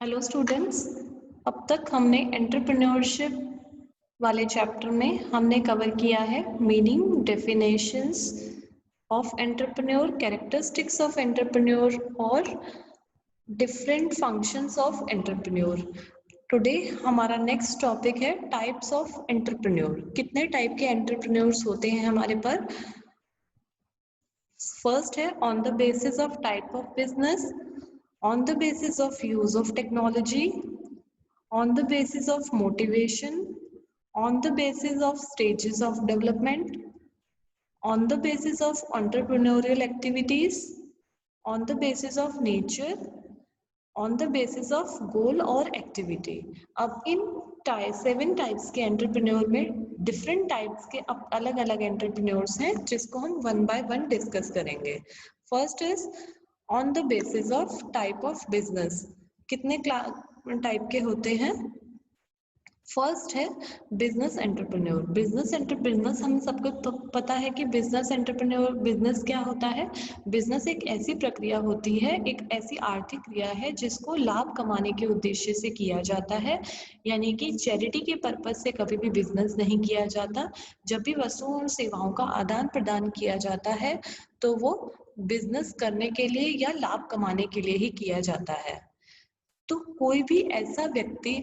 Hello students. अब तक हमने एंटरप्रेन्योरशिप वाले चैप्टर में हमने कवर किया है meaning, definitions of entrepreneur, characteristics of entrepreneur और different functions of entrepreneur. Today हमारा नेक्स्ट टॉपिक है टाइप्स ऑफ एंटरप्रेन्योर। कितने टाइप के एंटरप्रेन्योर्स होते हैं हमारे पर? फर्स्ट है on the basis of type of business, on the basis of use of technology, on the basis of motivation, on the basis of stages of development, on the basis of entrepreneurial activities, on the basis of nature, on the basis of goal और activity। अब इन 7 types के entrepreneur में different types के अलग अलग entrepreneurs हैं जिसको हम वन बाय वन डिस्कस करेंगे। First is on the basis of type of business. कितने टाइप के होते हैं? फर्स्ट है बिजनेस एंटरप्रेन्योर। बिजनेस हम सबको तो पता है कि बिजनेस एंटरप्रेन्योर बिजनेस क्या होता है। बिजनेस एक ऐसी प्रक्रिया होती है, एक ऐसी आर्थिक क्रिया है जिसको लाभ कमाने के उद्देश्य से किया जाता है, यानी कि चैरिटी के पर्पज से कभी भी बिजनेस नहीं किया जाता। जब भी वस्तुओं और सेवाओं का आदान प्रदान किया जाता है तो वो बिजनेस करने के लिए या लाभ कमाने के लिए ही किया जाता है। तो कोई भी ऐसा व्यक्ति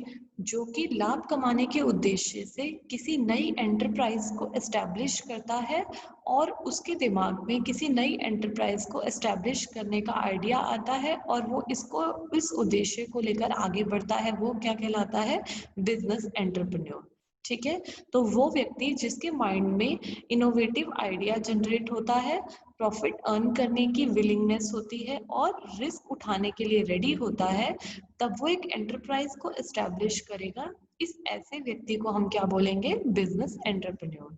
जो कि लाभ कमाने के उद्देश्य से किसी नई एंटरप्राइज को एस्टैब्लिश करता है और उसके दिमाग में किसी नई एंटरप्राइज को एस्टैब्लिश करने का आइडिया आता है और वो इस उद्देश्य को लेकर आगे बढ़ता है, वो क्या कहलाता है? Business entrepreneur. ठीक है, तो वो व्यक्ति जिसके माइंड में इनोवेटिव आइडिया जनरेट होता है, प्रॉफिट अर्न करने की विलिंगनेस होती है और रिस्क उठाने के लिए रेडी होता है, तब वो एक एंटरप्राइज को एस्टैब्लिश करेगा। इस ऐसे व्यक्ति को हम क्या बोलेंगे? Business entrepreneur.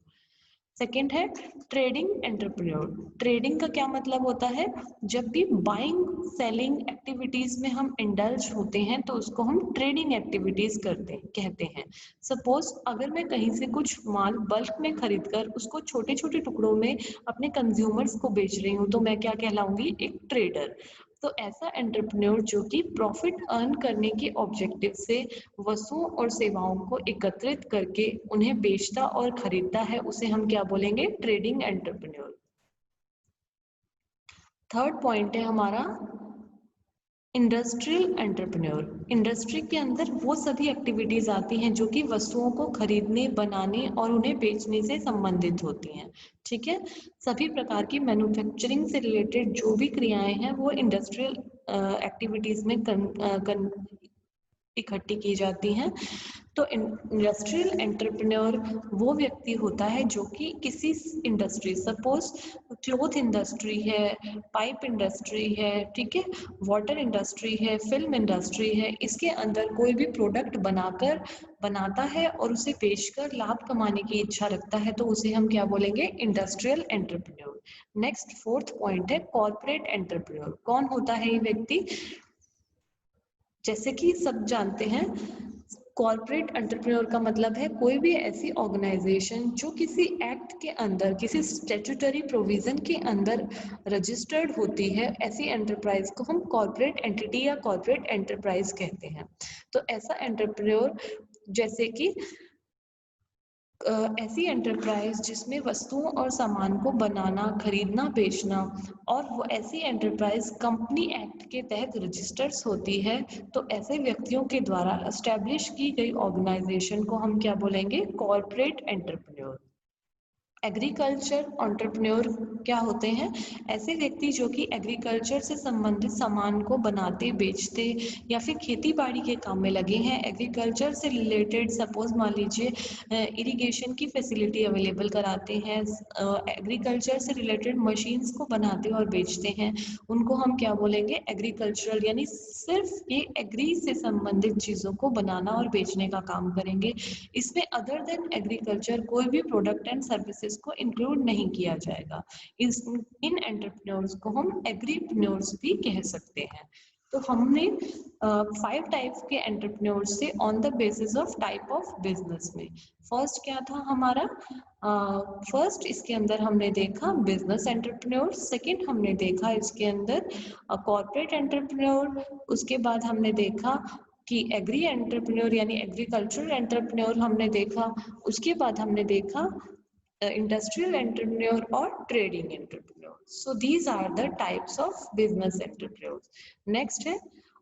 सेकेंड है ट्रेडिंग एंटरप्रेन्योर। ट्रेडिंग का क्या मतलब होता है? जब भी बाइंग सेलिंग एक्टिविटीज में हम इंडल्ज होते हैं तो उसको हम ट्रेडिंग एक्टिविटीज कहते हैं। सपोज अगर मैं कहीं से कुछ माल बल्क में खरीद कर उसको छोटे छोटे टुकड़ों में अपने कंज्यूमर्स को बेच रही हूँ तो मैं क्या कहलाऊंगी? एक ट्रेडर। तो ऐसा एंटरप्रेन्योर जो कि प्रॉफिट अर्न करने के ऑब्जेक्टिव से वस्तुओं और सेवाओं को एकत्रित करके उन्हें बेचता और खरीदता है, उसे हम क्या बोलेंगे? Trading entrepreneur. थर्ड पॉइंट है हमारा इंडस्ट्रियल एंटरप्रेन्योर। इंडस्ट्री के अंदर वो सभी एक्टिविटीज आती हैं जो कि वस्तुओं को खरीदने, बनाने और उन्हें बेचने से संबंधित होती हैं। ठीक है, सभी प्रकार की मैन्युफैक्चरिंग से रिलेटेड जो भी क्रियाएं हैं वो इंडस्ट्रियल एक्टिविटीज में इकट्ठी की जाती हैं। तो इंडस्ट्रियल एंटरप्रेन्योर वो व्यक्ति होता है जो कि किसी इंडस्ट्री, सपोज क्लॉथ इंडस्ट्री है, पाइप इंडस्ट्री है, ठीक है, वाटर इंडस्ट्री है, फिल्म इंडस्ट्री है, इसके अंदर कोई भी प्रोडक्ट बनाता है और उसे बेचकर लाभ कमाने की इच्छा रखता है तो उसे हम क्या बोलेंगे? Industrial entrepreneur. Next fourth point है कॉर्पोरेट एंटरप्रेन्योर। कौन होता है ये व्यक्ति? जैसे कि सब जानते हैं, कॉर्पोरेट एंटरप्रेन्योर का मतलब है कोई भी ऐसी ऑर्गेनाइजेशन जो किसी एक्ट के अंदर, किसी स्टैट्यूटरी प्रोविजन के अंदर रजिस्टर्ड होती है, ऐसी एंटरप्राइज को हम कॉर्पोरेट एंटिटी या कॉर्पोरेट एंटरप्राइज कहते हैं। तो ऐसा एंटरप्रेन्योर जैसे कि ऐसी एंटरप्राइज जिसमें वस्तुओं और सामान को बनाना, खरीदना, बेचना, और वो ऐसी एंटरप्राइज कंपनी एक्ट के तहत रजिस्टर्स होती है, तो ऐसे व्यक्तियों के द्वारा एस्टैब्लिश की गई ऑर्गेनाइजेशन को हम क्या बोलेंगे? Corporate entrepreneur. एग्रीकल्चर एंटरप्रेन्योर क्या होते हैं? ऐसे व्यक्ति जो कि एग्रीकल्चर से संबंधित सामान को बनाते, बेचते या फिर खेती बाड़ी के काम में लगे हैं। एग्रीकल्चर से रिलेटेड सपोज मान लीजिए इरिगेशन की फैसिलिटी अवेलेबल कराते हैं, एग्रीकल्चर से रिलेटेड मशीन्स को बनाते और बेचते हैं, उनको हम क्या बोलेंगे? एग्रीकल्चरल, यानी सिर्फ ये एग्री से संबंधित चीज़ों को बनाना और बेचने का काम करेंगे। इसमें अदर देन एग्रीकल्चर कोई भी प्रोडक्ट एंड सर्विसेज को इंक्लूड नहीं किया जाएगा। इन एंटरप्रेन्योर्स को हम एग्रीप्रेन्योर्स भी कह सकते हैं। तो हमने 5 टाइप्स के एंटरप्रेन्योर्स से on the basis of type of business में। फर्स्ट क्या था हमारा? फर्स्ट इसके अंदर हमने देखा बिजनेस एंटरप्रेन्योर, सेकंड हमने देखा इसके अंदर कॉर्पोरेट एंटरप्रेन्योर, उसके बाद हमने देखा कि एग्री एंटरप्रेन्योर यानी एग्रीकल्चरल एंटरप्रेन्योर हमने देखा, उसके बाद हमने देखा इंडस्ट्रियल एंटरप्रेन्योर और trading entrepreneur. So these are the types of business entrepreneur. Next है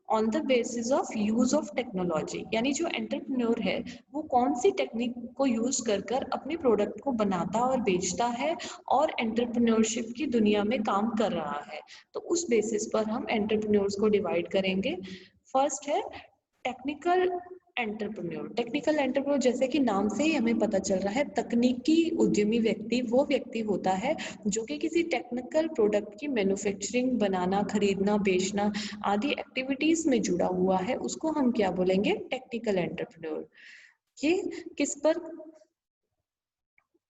on the basis of use of technology, यानी जो एंटरप्रेन्योर है वो कौन सी टेक्निक को यूज कर कर अपने प्रोडक्ट को बनाता और बेचता है और एंटरप्रेन्योरशिप की दुनिया में काम कर रहा है. तो उस बेसिस पर हम एंटरप्रेन्योर्स को डिवाइड करेंगे. फर्स्ट है टेक्निकल एंटरप्रेन्योर. टेक्निकल एंटरप्रेन्योर जैसे कि नाम से ही हमें पता चल रहा है, तकनीकी उद्यमी व्यक्ति वो व्यक्ति होता है जो कि किसी टेक्निकल प्रोडक्ट की मैन्युफैक्चरिंग, बनाना, खरीदना, बेचना आदि एक्टिविटीज में जुड़ा हुआ है. उसको हम क्या बोलेंगे? Technical entrepreneur. ये किस पर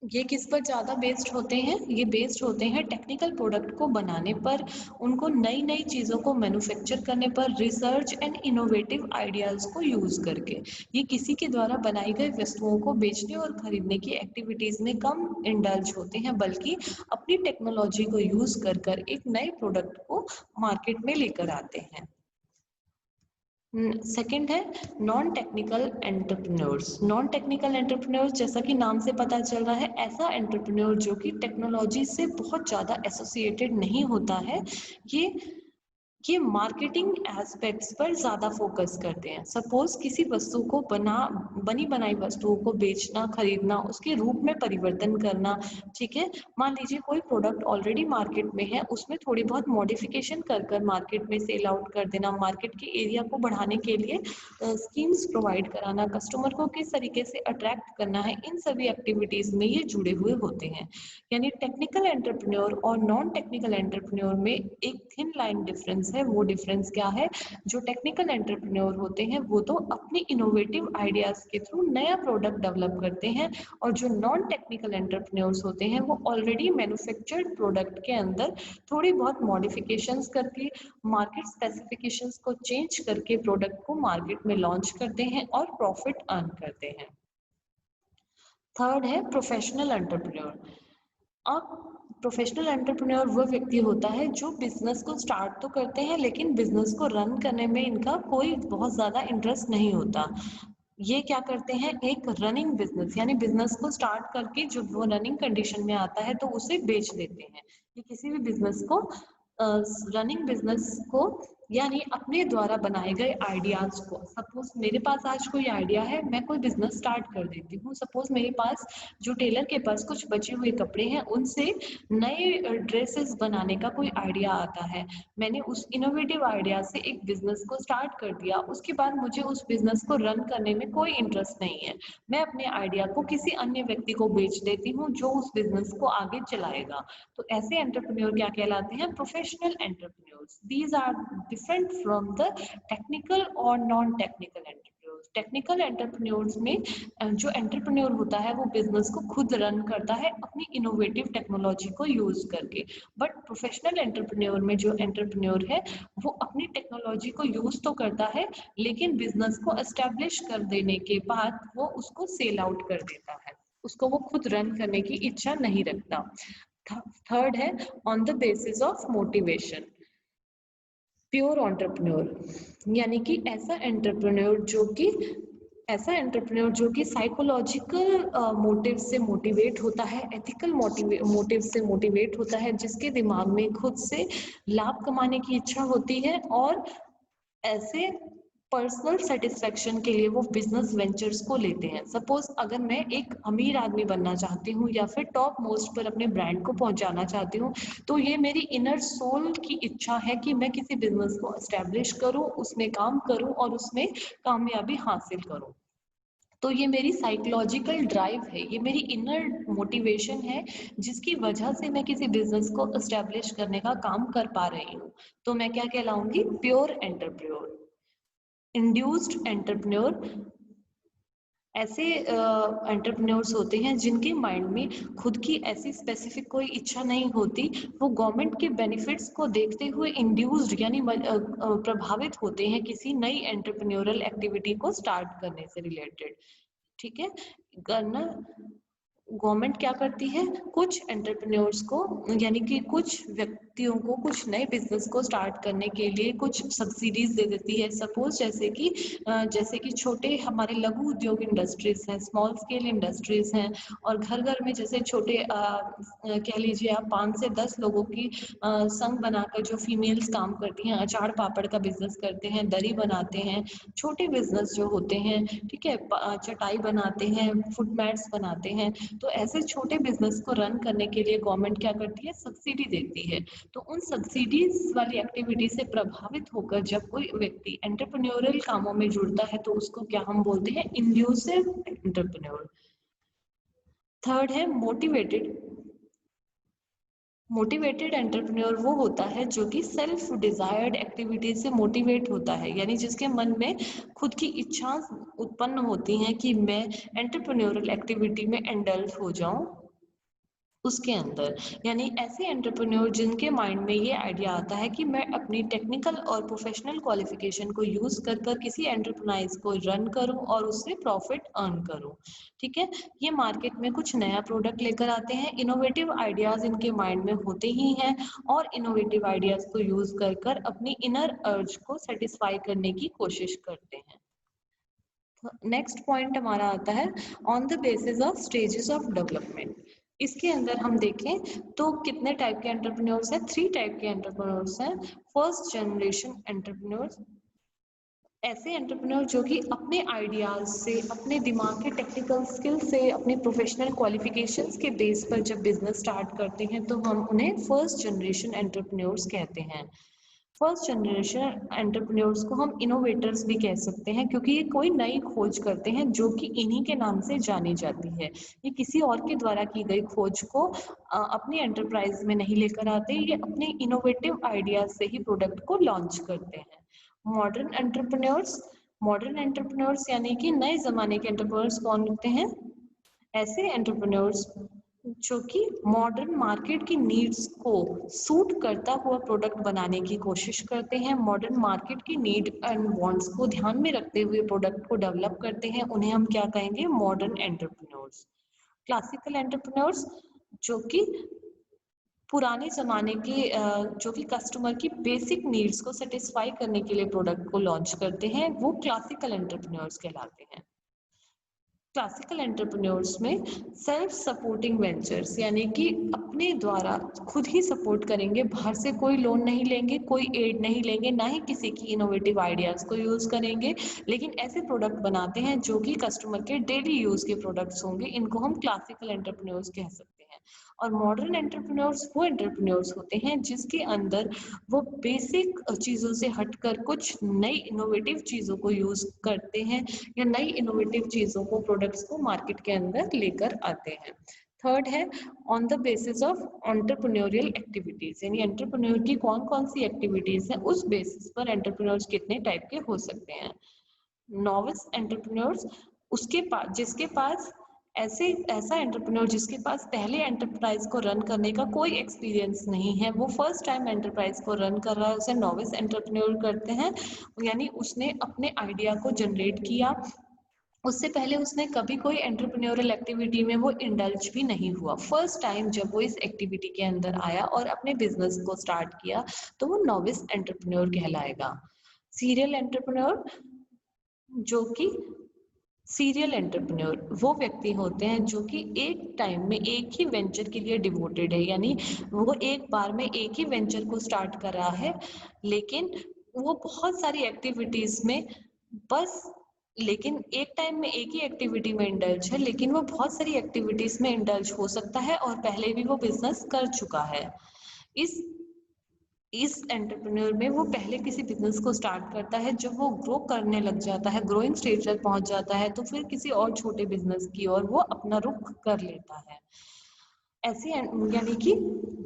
ये किस पर ज़्यादा बेस्ड होते हैं? ये बेस्ड होते हैं टेक्निकल प्रोडक्ट को बनाने पर, उनको नई नई चीज़ों को मैन्युफैक्चर करने पर, रिसर्च एंड इनोवेटिव आइडियाज़ को यूज़ करके. ये किसी के द्वारा बनाई गई वस्तुओं को बेचने और खरीदने की एक्टिविटीज़ में कम इंडल्ज होते हैं, बल्कि अपनी टेक्नोलॉजी को यूज़ कर कर एक नए प्रोडक्ट को मार्केट में लेकर आते हैं. सेकंड है non technical entrepreneurs. Non technical entrepreneurs जैसा कि नाम से पता चल रहा है, ऐसा एंटरप्रेन्योर जो कि टेक्नोलॉजी से बहुत ज़्यादा एसोसिएटेड नहीं होता है. ये मार्केटिंग एस्पेक्ट्स पर ज़्यादा फोकस करते हैं. सपोज किसी वस्तु को बनी बनाई वस्तुओं को बेचना, खरीदना, उसके रूप में परिवर्तन करना. ठीक है, मान लीजिए कोई प्रोडक्ट ऑलरेडी मार्केट में है, उसमें थोड़ी बहुत मॉडिफिकेशन कर कर मार्केट में सेल आउट कर देना, मार्केट के एरिया को बढ़ाने के लिए स्कीम्स प्रोवाइड कराना, कस्टमर को किस तरीके से अट्रैक्ट करना है, इन सभी एक्टिविटीज़ में ये जुड़े हुए होते हैं. यानी टेक्निकल एंटरप्रेन्योर और नॉन टेक्निकल एंटरप्रेन्योर में एक थिन लाइन डिफरेंस है. वो डिफरेंस क्या है? जो टेक्निकल एंटरप्रेन्योर होते हैं वो तो अपनी इनोवेटिव आइडियाज के थ्रू नया प्रोडक्ट डेवलप करते हैं, और जो नॉन टेक्निकल एंटरप्रेन्योर्स होते हैं वो ऑलरेडी मैन्युफैक्चर्ड प्रोडक्ट के अंदर थोड़ी बहुत मॉडिफिकेशंस करके, मार्केट स्पेसिफिकेशंस को चेंज करके प्रोडक्ट को मार्केट में लॉन्च करते हैं और प्रॉफिट अर्न करते हैं. थर्ड है प्रोफेशनल एंटरप्रेन्योर. अब प्रोफेशनल एंटरप्रेन्योर वो व्यक्ति होता है जो बिजनेस को स्टार्ट तो करते हैं लेकिन बिजनेस को रन करने में इनका कोई बहुत ज़्यादा इंटरेस्ट नहीं होता. ये क्या करते हैं? एक रनिंग बिजनेस, यानी बिजनेस को स्टार्ट करके जो वो रनिंग कंडीशन में आता है तो उसे बेच देते हैं. ये किसी भी बिजनेस को, रनिंग बिजनेस को, यानी अपने द्वारा बनाए गए आइडियाज को. सपोज मेरे पास आज कोई आइडिया है, मैं कोई बिजनेस स्टार्ट कर देती हूँ. सपोज मेरे पास जो टेलर के पास कुछ बचे हुए कपड़े हैं, उनसे नए ड्रेसेस बनाने का कोई आइडिया आता है. मैंने उस इनोवेटिव आइडिया से एक बिजनेस को स्टार्ट कर दिया. उसके बाद मुझे उस बिजनेस को रन करने में कोई इंटरेस्ट नहीं है. मैं अपने आइडिया को किसी अन्य व्यक्ति को बेच देती हूँ जो उस बिजनेस को आगे चलाएगा. तो ऐसे एंटरप्रेन्योर क्या कहलाते हैं? Professional entrepreneurs. These are different from the technical और non technical entrepreneurs. Technical entrepreneurs में जो एंटरप्रेन्योर होता है वो बिजनेस को खुद रन करता है अपनी इनोवेटिव टेक्नोलॉजी को यूज करके. बट प्रोफेशनल एंटरप्रेन्योर में जो एंटरप्रेन्योर है वो अपनी टेक्नोलॉजी को यूज तो करता है, लेकिन बिजनेस को एस्टेब्लिश कर देने के बाद वो उसको सेल आउट कर देता है. उसको वो खुद रन करने की इच्छा नहीं रखता. थर्ड है on the basis of motivation. Pure entrepreneur, यानी कि ऐसा एंटरप्रेन्योर जो कि साइकोलॉजिकल मोटिव से मोटिवेट होता है, एथिकल मोटिव से मोटिवेट होता है, जिसके दिमाग में खुद से लाभ कमाने की इच्छा होती है और ऐसे पर्सनल सेटिस्फेक्शन के लिए वो बिजनेस वेंचर्स को लेते हैं. सपोज अगर मैं एक अमीर आदमी बनना चाहती हूँ या फिर टॉप मोस्ट पर अपने ब्रांड को पहुंचाना चाहती हूँ, तो ये मेरी इनर सोल की इच्छा है कि मैं किसी बिजनेस को एस्टेब्लिश करूँ, उसमें काम करूँ और उसमें कामयाबी हासिल करूँ. तो ये मेरी साइकोलॉजिकल ड्राइव है, ये मेरी इनर मोटिवेशन है, जिसकी वजह से मैं किसी बिजनेस को एस्टेब्लिश करने का काम कर पा रही हूँ. तो मैं क्या कहलाऊंगी? Pure entrepreneur. इंड्यूस्ड एंटरप्रेन्योर ऐसे एंटरप्रेन्योर्स होते हैं जिनके माइंड में खुद की ऐसी स्पेसिफिक कोई इच्छा नहीं होती. वो गवर्नमेंट के बेनिफिट्स को देखते हुए इंड्यूस्ड यानी प्रभावित होते हैं किसी नई एंटरप्रेन्योरल एक्टिविटी को स्टार्ट करने से रिलेटेड. ठीक है, करना गवर्नमेंट क्या करती है, कुछ एंटरप्रेन्योर्स को यानी कि कुछ व्यक्तियों को कुछ नए बिजनेस को स्टार्ट करने के लिए कुछ सब्सिडीज दे देती है। सपोज जैसे कि छोटे हमारे लघु उद्योग इंडस्ट्रीज हैं, स्मॉल स्केल इंडस्ट्रीज हैं, और घर घर में जैसे छोटे कह लीजिए आप 5 से 10 लोगों की संघ बनाकर जो फीमेल्स काम करती हैं, अचार पापड़ का बिजनेस करते हैं, दरी बनाते हैं, छोटे बिजनेस जो होते हैं, ठीक है, चटाई बनाते हैं, फुट मैट्स बनाते हैं। तो ऐसे छोटे बिजनेस को रन करने के लिए गवर्नमेंट क्या करती है, सब्सिडी देती है। तो उन सब्सिडीज वाली एक्टिविटी से प्रभावित होकर जब कोई व्यक्ति एंटरप्रेन्योरल कामों में जुड़ता है तो उसको क्या हम बोलते हैं, इंड्यूसिव एंटरप्रेन्योर। थर्ड है मोटिवेटेड। मोटिवेटेड एंटरप्रेन्योर वो होता है जो कि सेल्फ डिजायर्ड एक्टिविटी से मोटिवेट होता है, यानी जिसके मन में खुद की इच्छा उत्पन्न होती हैं कि मैं एंटरप्रेन्योरल एक्टिविटी में इंडल्ज हो जाऊं उसके अंदर। यानी ऐसे एंटरप्रेन्योर जिनके माइंड में ये आइडिया आता है कि मैं अपनी टेक्निकल और प्रोफेशनल क्वालिफिकेशन को यूज कर किसी एंटरप्राइज को रन करूं और उससे प्रॉफिट अर्न करूं। ठीक है, ये मार्केट में कुछ नया प्रोडक्ट लेकर आते हैं, इनोवेटिव आइडियाज इनके माइंड में होते ही हैं, और इनोवेटिव आइडियाज को यूज कर अपनी इनर अर्ज को सेटिस्फाई करने की कोशिश करते हैं। नेक्स्ट पॉइंट हमारा आता है on the basis of stages of development. इसके अंदर हम देखें तो कितने टाइप के एंटरप्रेन्योर्स हैं, 3 टाइप के एंटरप्रेन्योर्स हैं। फर्स्ट जनरेशन एंटरप्रेन्योर्स, ऐसे एंटरप्रेन्योर जो कि अपने आइडियाज से, अपने दिमाग के टेक्निकल स्किल से, अपने प्रोफेशनल क्वालिफिकेशंस के बेस पर जब बिजनेस स्टार्ट करते हैं तो हम उन्हें फर्स्ट जनरेशन एंटरप्रेन्योर्स कहते हैं। फर्स्ट जनरेशन एंटरप्रेन्योर्स को हम इनोवेटर्स भी कह सकते हैं, क्योंकि ये कोई नई खोज करते हैं जो कि इन्हीं के नाम से जानी जाती है। ये किसी और के द्वारा की गई खोज को अपनी एंटरप्राइज में नहीं लेकर आते, ये अपने इनोवेटिव आइडियाज से ही प्रोडक्ट को लॉन्च करते हैं। मॉडर्न एंटरप्रेन्योर्स, मॉडर्न एंटरप्रेन्योर्स यानी कि नए जमाने के एंटरप्रेन्योर्स कौन होते हैं, ऐसे एंटरप्रेन्योर्स जो कि मॉडर्न मार्केट की नीड्स को सूट करता हुआ प्रोडक्ट बनाने की कोशिश करते हैं, मॉडर्न मार्केट की नीड एंड वांट्स को ध्यान में रखते हुए प्रोडक्ट को डेवलप करते हैं, उन्हें हम क्या कहेंगे, मॉडर्न एंटरप्रेन्योर्स। क्लासिकल एंटरप्रेन्योर्स जो कि पुराने जमाने के जो कि कस्टमर की बेसिक नीड्स को सेटिस्फाई करने के लिए प्रोडक्ट को लॉन्च करते हैं, वो क्लासिकल एंटरप्रेन्योर्स कहलाते हैं। क्लासिकल एंटरप्रेन्योर्स में सेल्फ सपोर्टिंग वेंचर्स यानी कि अपने द्वारा खुद ही सपोर्ट करेंगे, बाहर से कोई लोन नहीं लेंगे, कोई एड नहीं लेंगे, ना ही किसी की इनोवेटिव आइडियाज को यूज करेंगे, लेकिन ऐसे प्रोडक्ट बनाते हैं जो कि कस्टमर के डेली यूज के प्रोडक्ट्स होंगे, इनको हम क्लासिकल एंटरप्रेन्योर्स कह सकते हैं। और मॉडर्न एंटरप्रेन्योर्स वो एंटरप्रेन्योर्स होते हैं जिसके अंदर वो बेसिक चीजों से हटकर कुछ नई इनोवेटिव चीजों को यूज करते हैं, या नई इनोवेटिव चीजों को, प्रोडक्ट्स को मार्केट के अंदर लेकर आते हैं। थर्ड है on the basis of entrepreneurial activities, यानी एंटरप्रेन्योर की कौन कौन सी एक्टिविटीज है उस बेसिस पर एंटरप्रेन्योर्स कितने टाइप के हो सकते हैं। नॉविस एंटरप्रेन्योर्स, उसके पास जिसके पास ऐसा एंटरप्रेन्योर जिसके पास पहले एंटरप्राइज को रन करने का कोई एक्सपीरियंस नहीं है, वो फर्स्ट टाइम एंटरप्राइज को रन कर रहा है, उसे नॉविस एंटरप्रेन्योर करते हैं। यानी उसने अपने आइडिया को जनरेट किया, उससे पहले उसने कभी कोई एंटरप्रेन्योरल एक्टिविटी में वो इंडल्ज भी नहीं हुआ, फर्स्ट टाइम जब वो इस एक्टिविटी के अंदर आया और अपने बिजनेस को स्टार्ट किया तो वो नॉविस एंटरप्रेन्योर कहलाएगा। सीरियल एंटरप्रेन्योर, जो कि सीरियल एंटरप्रेन्योर वो व्यक्ति होते हैं जो कि एक टाइम में एक ही वेंचर के लिए डिवोटेड है, यानी वो एक बार में एक ही वेंचर को स्टार्ट कर रहा है, लेकिन वो बहुत सारी एक्टिविटीज में बस लेकिन एक टाइम में एक ही एक्टिविटी में इंडल्ज है, लेकिन वो बहुत सारी एक्टिविटीज में इंडल्ज हो सकता है और पहले भी वो बिजनेस कर चुका है। इस एंटरप्रेन्योर में वो पहले किसी बिजनेस को स्टार्ट करता है, जब वो ग्रो करने लग जाता है, ग्रोइंग स्टेज तक पहुंच जाता है, तो फिर किसी और छोटे बिजनेस की ओर वो अपना रुख कर लेता है। ऐसे यानी कि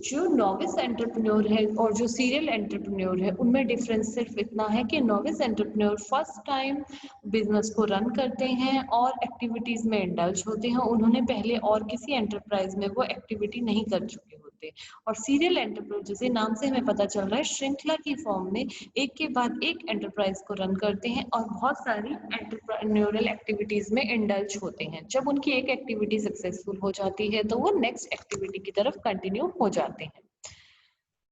जो नॉविस एंटरप्रेन्योर है और जो सीरियल एंटरप्रेन्योर है उनमें डिफरेंस सिर्फ इतना है कि novice entrepreneur first time business को रन करते हैं और एक्टिविटीज में इंडल्ज होते हैं, उन्होंने पहले और किसी एंटरप्राइज में वो एक्टिविटी नहीं कर चुके होते। होते। और सीरियल एंटरप्रेन्योर जैसे नाम से हमें पता चल रहा है श्रृंखला की फॉर्म में एक के बाद एक एंटरप्राइज को रन करते हैं और बहुत सारी एंटरप्रेन्योरल एक्टिविटीज में इंडल्ज होते हैं। जब उनकी एक एक्टिविटी सक्सेसफुल हो जाती है तो वो नेक्स्ट एक्टिविटी की तरफ कंटिन्यू हो जाते हैं।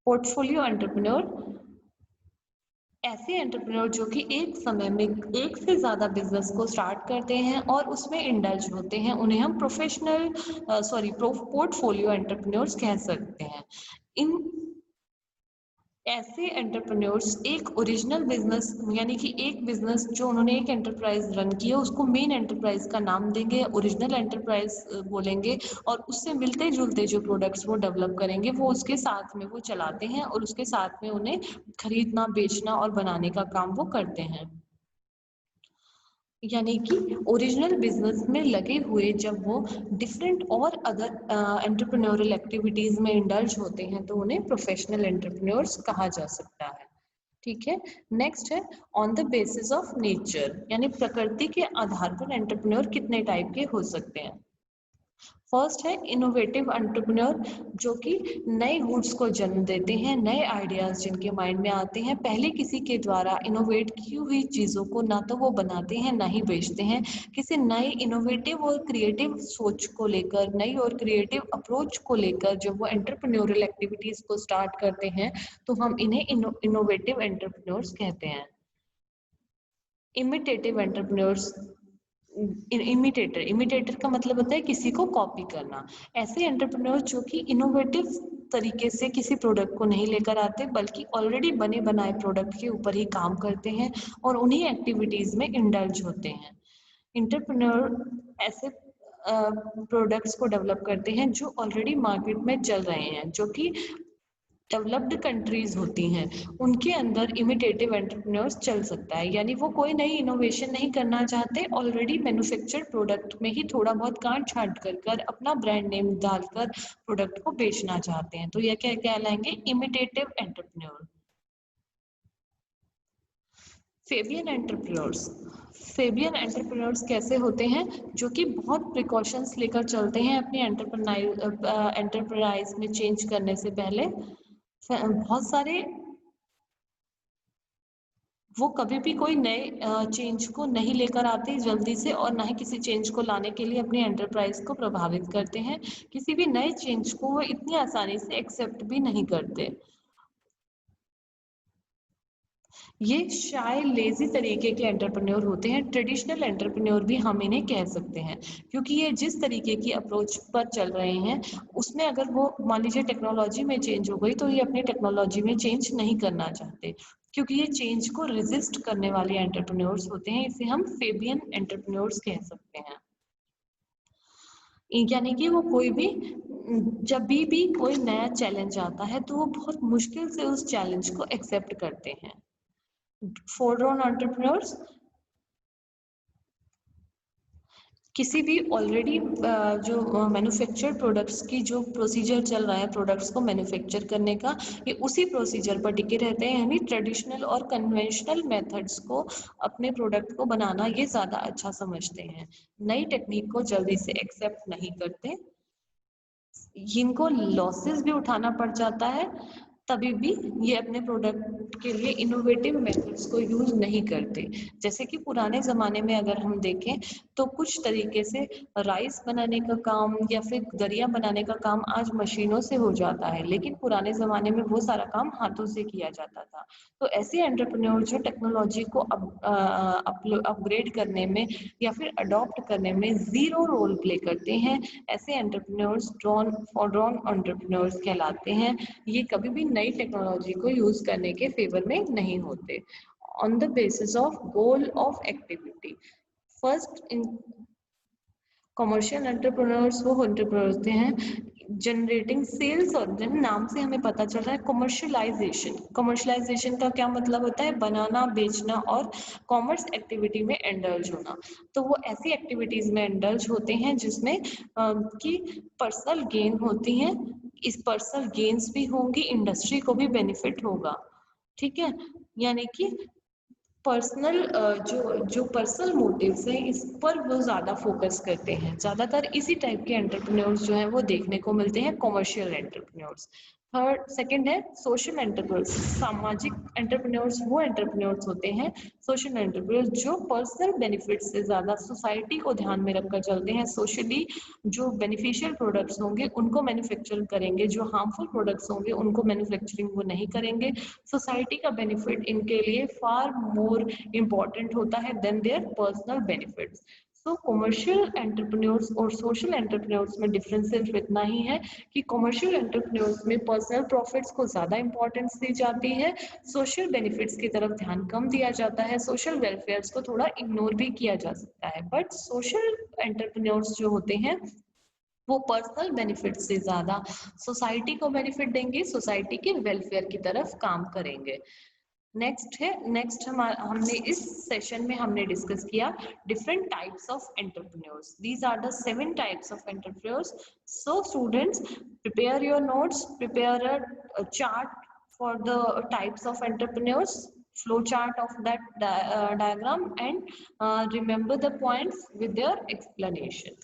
पोर्टफोलियो एंटरप्रेन्योर ऐसे एंटरप्रेन्योर जो कि एक समय में एक से ज़्यादा बिजनेस को स्टार्ट करते हैं और उसमें इंडल्ज होते हैं, उन्हें हम पोर्टफोलियो एंटरप्रेन्योर्स कह सकते हैं। इन ऐसे एंटरप्रेन्योर्स एक ओरिजिनल बिजनेस यानी कि एक बिजनेस जो उन्होंने एक एंटरप्राइज रन किया उसको मेन एंटरप्राइज का नाम देंगे, ओरिजिनल एंटरप्राइज बोलेंगे और उससे मिलते जुलते जो प्रोडक्ट्स वो डेवलप करेंगे वो उसके साथ में वो चलाते हैं और उसके साथ में उन्हें खरीदना, बेचना और बनाने का काम वो करते हैं। यानी कि ओरिजिनल बिजनेस में लगे हुए जब वो डिफरेंट और अदर एंटरप्रेन्योरल एक्टिविटीज में इंडल्ज होते हैं तो उन्हें प्रोफेशनल एंटरप्रेन्योर्स कहा जा सकता है। ठीक है, नेक्स्ट है on the basis of nature, यानी प्रकृति के आधार पर एंटरप्रेन्योर कितने टाइप के हो सकते हैं। फर्स्ट है इनोवेटिव एंटरप्रेन्योर जो कि नए गुड्स को जन्म देते हैं, नए आइडियाज जिनके माइंड में आते हैं पहले किसी के द्वारा इनोवेट की हुई चीज़ों को ना तो वो बनाते हैं ना ही बेचते हैं, किसी नए इनोवेटिव और क्रिएटिव सोच को लेकर, नई और क्रिएटिव अप्रोच को लेकर जब वो एंटरप्रेन्योरल एक्टिविटीज को स्टार्ट करते हैं तो हम इन्हें इनोवेटिव एंटरप्रेन्योर्स कहते हैं। इमिटेटिव एंटरप्रेन्योर्स इमिटेटर का मतलब होता है किसी को कॉपी करना। ऐसे एंटरप्रेन्योर जो कि इनोवेटिव तरीके से किसी प्रोडक्ट को नहीं लेकर आते बल्कि ऑलरेडी बने बनाए प्रोडक्ट के ऊपर ही काम करते हैं और उन्हीं एक्टिविटीज में इंडल्ज होते हैं। एंटरप्रेन्योर ऐसे प्रोडक्ट्स को डेवलप करते हैं जो ऑलरेडी मार्केट में चल रहे हैं, जो कि डेवलप्ड कंट्रीज होती हैं, उनके अंदर इमिटेटिव एंटरप्रेन्योर्स चल सकता है। यानी वो कोई नई इनोवेशन नहीं करना चाहते, ऑलरेडी मैन्युफैक्चर्ड प्रोडक्ट में ही थोड़ा बहुत काट छांट कर अपना ब्रांड नेम डालकर प्रोडक्ट को बेचना चाहते हैं, तो यह क्या कहलाएंगे, imitative entrepreneur. Fabian entrepreneurs, Fabian entrepreneurs कैसे होते हैं, जो कि बहुत प्रिकॉशंस लेकर चलते हैं अपनी एंटरप्राइज में चेंज करने से पहले। बहुत सारे वो कभी भी कोई नए चेंज को नहीं लेकर आते जल्दी से और ना ही किसी चेंज को लाने के लिए अपनी एंटरप्राइज को प्रभावित करते हैं। किसी भी नए चेंज को वो इतनी आसानी से एक्सेप्ट भी नहीं करते। ये शाय लेजी तरीके के एंटरप्रेन्योर होते हैं। ट्रेडिशनल एंटरप्रेन्योर भी हम इन्हें कह सकते हैं, क्योंकि ये जिस तरीके की अप्रोच पर चल रहे हैं उसमें अगर वो मान लीजिए टेक्नोलॉजी में चेंज हो गई तो ये अपनी टेक्नोलॉजी में चेंज नहीं करना चाहते, क्योंकि ये चेंज को रेजिस्ट करने वाले एंटरप्रेन्योर्स होते हैं। इसे हम फेबियन एंटरप्रेन्योर्स कह सकते हैं। यानी कि वो कोई भी जब भी कोई नया चैलेंज आता है तो वो बहुत मुश्किल से उस चैलेंज को एक्सेप्ट करते हैं। फोरग्राउंड एंटरप्रेन्योर्स किसी भी ऑलरेडी जो मैन्युफैक्चर्ड प्रोडक्ट्स की जो प्रोसीजर चल रहा है प्रोडक्ट्स को मैन्युफैक्चर करने का, ये उसी प्रोसीजर पर टिके रहते हैं। यानी ट्रेडिशनल और कन्वेंशनल मेथड्स को अपने प्रोडक्ट को बनाना ये ज़्यादा अच्छा समझते हैं, नई टेक्निक को जल्दी से एक्सेप्ट नहीं करते। जिनको लॉसेस भी उठाना पड़ जाता है तभी भी ये अपने प्रोडक्ट के लिए इनोवेटिव मेथड्स को यूज नहीं करते। जैसे कि पुराने ज़माने में अगर हम देखें तो कुछ तरीके से राइस बनाने का काम या फिर दरिया बनाने का काम आज मशीनों से हो जाता है, लेकिन पुराने ज़माने में वो सारा काम हाथों से किया जाता था। तो ऐसे एंटरप्रेन्योर जो टेक्नोलॉजी को अपग्रेड करने में या फिर अडॉप्ट करने में ज़ीरो रोल प्ले करते हैं, ऐसे एंटरप्रेन्योर्स ड्रॉन एंटरप्रेन्योर्स कहलाते हैं। ये कभी भी नई टेक्नोलॉजी को यूज करने के फेवर में नहीं होते। On the basis of goal of activity, first in commercial entrepreneurs वो एंटरप्रेन्योर्स हैं जनरेटिंग सेल्स, और नाम से हमें पता चल रहा है कमर्शियलाइजेशन। कमर्शियलाइजेशन का क्या मतलब होता है, बनाना, बेचना और कॉमर्स एक्टिविटी में इंडल्ज होना। तो वो ऐसी एक्टिविटीज में इंडल्ज होते हैं जिसमें कि पर्सनल गेन होती हैं, इस पर्सनल गेन्स भी होंगी, इंडस्ट्री को भी बेनिफिट होगा। ठीक है, यानी कि पर्सनल जो पर्सनल मोटिव्स हैं इस पर वो ज़्यादा फोकस करते हैं। ज़्यादातर इसी टाइप के एंटरप्रेन्योर्स जो हैं वो देखने को मिलते हैं, कॉमर्शियल एंटरप्रेन्योर्स। थर्ड सेकंड है सोशल एंटरप्रेन्योर्स। सामाजिक एंटरप्रेन्योर्स वो एंटरप्रेन्योर्स होते हैं, सोशल एंटरप्रेन्योर्स, जो पर्सनल बेनिफिट से ज़्यादा सोसाइटी को ध्यान में रखकर चलते हैं। सोशली जो बेनिफिशियल प्रोडक्ट्स होंगे उनको मैन्युफैक्चर करेंगे, जो हार्मफुल प्रोडक्ट्स होंगे उनको मैन्युफैक्चरिंग वो नहीं करेंगे। सोसाइटी का बेनिफिट इनके लिए फार मोर इम्पॉर्टेंट होता है than their personal benefits. So commercial entrepreneurs और सोशल एंटरप्रेन्योर्स में डिफरेंस सिर्फ इतना ही है कि कॉमर्शियल एंटरप्रेन्योर्स में पर्सनल प्रॉफिट्स को ज़्यादा इंपॉर्टेंस दी जाती है, सोशल बेनिफिट्स की तरफ ध्यान कम दिया जाता है, सोशल वेलफेयर्स को थोड़ा इग्नोर भी किया जा सकता है। बट सोशल एंटरप्रेन्योर्स जो होते हैं वो पर्सनल बेनिफिट से ज़्यादा सोसाइटी को बेनिफिट देंगे, सोसाइटी के वेलफेयर की तरफ काम करेंगे। नेक्स्ट हमने इस सेशन में हमने डिस्कस किया different types of entrepreneurs. These are the 7 types of entrepreneurs. So students, prepare your notes, prepare a chart for the types of entrepreneurs, flow chart of that diagram, and remember the points with their explanation.